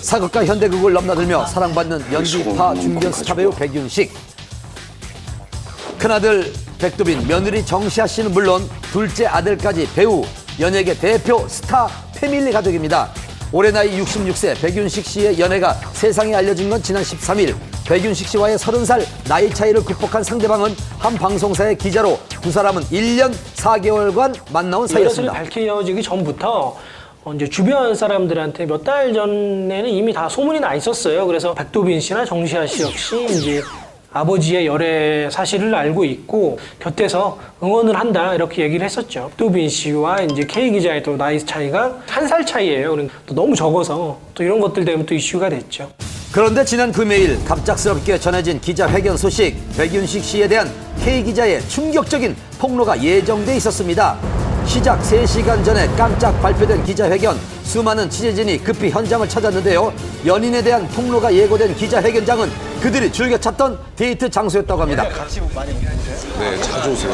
사극과 현대극을 넘나들며 사랑받는 연기파 중견 스타 배우 백윤식. 큰아들 백두빈, 며느리 정시아 씨는 물론 둘째 아들까지 배우, 연예계 대표 스타 패밀리 가족입니다. 올해 나이 66세 백윤식 씨의 연애가 세상에 알려진 건 지난 13일. 백윤식 씨와의 30살 나이 차이를 극복한 상대방은 한 방송사의 기자로 두 사람은 1년 4개월간 만나온 사이였습니다. 밝혀지기 전부터 이제 주변 사람들한테 몇 달 전에는 이미 다 소문이 나 있었어요. 그래서 백두빈 씨나 정시아 씨 역시 이제 아버지의 열애 사실을 알고 있고 곁에서 응원을 한다 이렇게 얘기를 했었죠. 백두빈 씨와 이제 K 기자의 또 나이 차이가 1살 차이예요. 그러니까 또 너무 적어서 또 이런 것들 때문에 또 이슈가 됐죠. 그런데 지난 금요일 갑작스럽게 전해진 기자회견 소식, 백윤식 씨에 대한 K 기자의 충격적인 폭로가 예정돼 있었습니다. 시작 3시간 전에 깜짝 발표된 기자회견, 수많은 취재진이 급히 현장을 찾았는데요. 연인에 대한 폭로가 예고된 기자회견장은 그들이 즐겨 찾던 데이트 장소였다고 합니다. 네, 자주 오세요.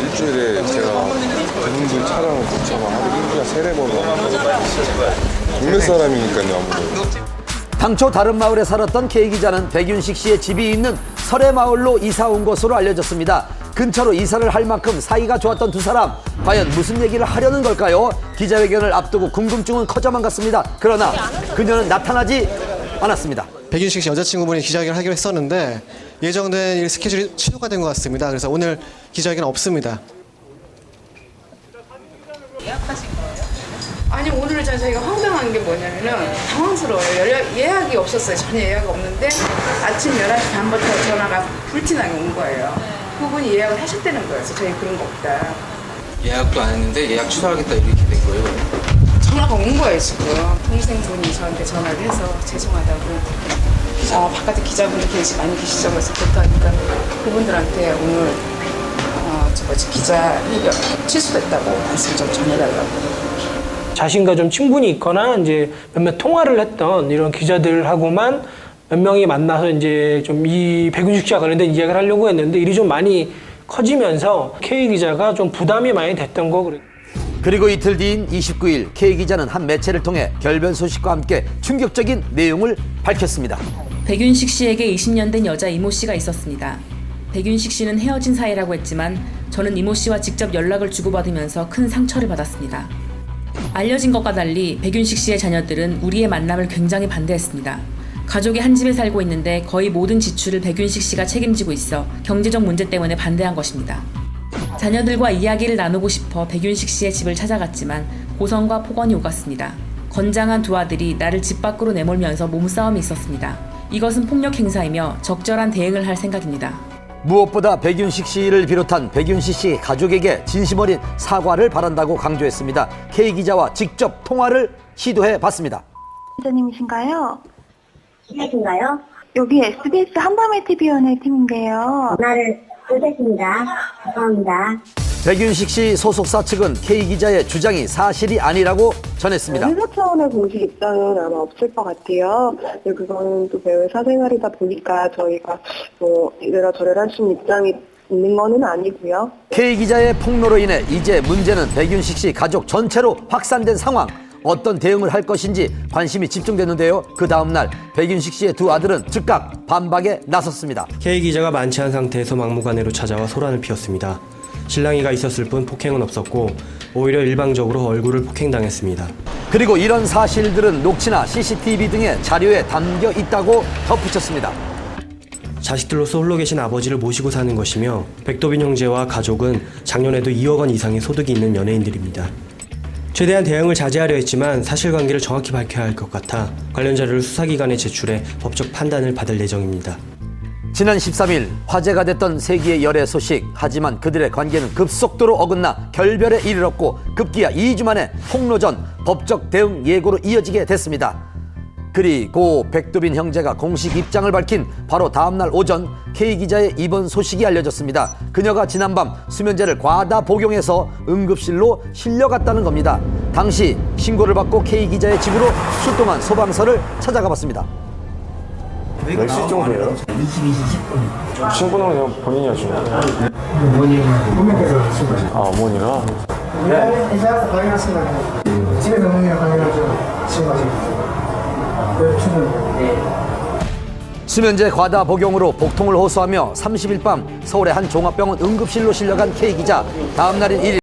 일주일에 제가 그분들 촬영을 거쳐서 하루 1주에 3-4번 와요. 동네 사람이니까요, 아무래도. 당초 다른 마을에 살았던 K 기자는 백윤식 씨의 집이 있는 설해마을로 이사 온 것으로 알려졌습니다. 근처로 이사를 할 만큼 사이가 좋았던 두 사람, 과연 무슨 얘기를 하려는 걸까요? 기자회견을 앞두고 궁금증은 커져만 갔습니다. 그러나 그녀는 나타나지 않았습니다. 백윤식 씨 여자친구분이 기자회견을 하기로 했었는데 예정된 일 스케줄이 취소가 된 것 같습니다. 그래서 오늘 기자회견 없습니다. 예약하신 거예요? 아니 오늘 저희가 황당한 게 뭐냐면은 당황스러워요. 예약이 없었어요. 전혀 예약이 없는데 아침 11시 반부터 전화가 불티나게 온 거예요. 그분이 예약을 하셨다는 거예요. 그래서 저희 그런 거 없다. 예약도 안 했는데 예약 취소하겠다 이렇게 된 거예요. 전화가 온 거예요 지금. 동생분이 저한테 전화를 해서 죄송하다고 바깥에 기자분들 많이 계시죠. 그래서 그렇다니까 그분들한테 오늘 기자회견 취소됐다고 말씀 좀 전해달라고. 자신과 좀 친분이 있거나 이제 몇몇 통화를 했던 이런 기자들하고만 몇 명이 만나서 이제 좀 이 백윤식 씨와 관련된 이야기를 하려고 했는데 일이 좀 많이 커지면서 K 기자가 좀 부담이 많이 됐던 거 그래요. 그리고 이틀 뒤인 29일 K 기자는 한 매체를 통해 결별 소식과 함께 충격적인 내용을 밝혔습니다. 백윤식 씨에게 20년 된 여자 이모 씨가 있었습니다. 백윤식 씨는 헤어진 사이라고 했지만 저는 이모 씨와 직접 연락을 주고받으면서 큰 상처를 받았습니다. 알려진 것과 달리 백윤식 씨의 자녀들은 우리의 만남을 굉장히 반대했습니다. 가족이 한 집에 살고 있는데 거의 모든 지출을 백윤식 씨가 책임지고 있어 경제적 문제 때문에 반대한 것입니다. 자녀들과 이야기를 나누고 싶어 백윤식 씨의 집을 찾아갔지만 고성과 폭언이 오갔습니다. 건장한 두 아들이 나를 집 밖으로 내몰면서 몸싸움이 있었습니다. 이것은 폭력 행사이며 적절한 대응을 할 생각입니다. 무엇보다 백윤식 씨를 비롯한 백윤식 씨 가족에게 진심 어린 사과를 바란다고 강조했습니다. K 기자와 직접 통화를 시도해 봤습니다. 기자님이신가요? 기자신가요? 여기 SBS 한밤의 TV 연예팀인데요. 전화를 끊겠습니다. 죄송합니다. 백윤식 씨 소속사 측은 K 기자의 주장이 사실이 아니라고 전했습니다. 회사 차원의 공식 입장은 아마 없을 것 같아요. 근데 그거는 또 배우의 사생활이다 보니까 저희가 뭐 이래라 저래라 할 수 있는 입장이 있는 거는 아니고요. K 기자의 폭로로 인해 이제 문제는 백윤식 씨 가족 전체로 확산된 상황. 어떤 대응을 할 것인지 관심이 집중됐는데요. 그 다음날 백윤식 씨의 두 아들은 즉각 반박에 나섰습니다. K 기자가 만취한 상태에서 막무가내로 찾아와 소란을 피웠습니다. 신랑이가 있었을 뿐 폭행은 없었고 오히려 일방적으로 얼굴을 폭행당했습니다. 그리고 이런 사실들은 녹취나 CCTV 등의 자료에 담겨 있다고 덧붙였습니다. 자식들로서 홀로 계신 아버지를 모시고 사는 것이며 백도빈 형제와 가족은 작년에도 2억 원 이상의 소득이 있는 연예인들입니다. 최대한 대응을 자제하려 했지만 사실관계를 정확히 밝혀야 할 것 같아 관련 자료를 수사기관에 제출해 법적 판단을 받을 예정입니다. 지난 13일 화제가 됐던 세기의 열애 소식. 하지만 그들의 관계는 급속도로 어긋나 결별에 이르렀고 급기야 2주 만에 폭로전 법적 대응 예고로 이어지게 됐습니다. 그리고 백두빈 형제가 공식 입장을 밝힌 바로 다음날 오전 K 기자의 입원 소식이 알려졌습니다. 그녀가 지난밤 수면제를 과다 복용해서 응급실로 실려갔다는 겁니다. 당시 신고를 받고 K 기자의 집으로 출동한 소방서를 찾아가 봤습니다. 몇 시 정도예요? 22시 10분. 신고는 그냥 본인이 하신 거예요? 어머니가 신고하신 아, 어머니가? 네. 이사해서 확인하신 거예요. 집에서 어머니가 확인하셔서 신고하신 거예요. 수면제 과다 복용으로 복통을 호소하며 30일 밤 서울의 한 종합병원 응급실로 실려간 K 기자. 다음 날인 1일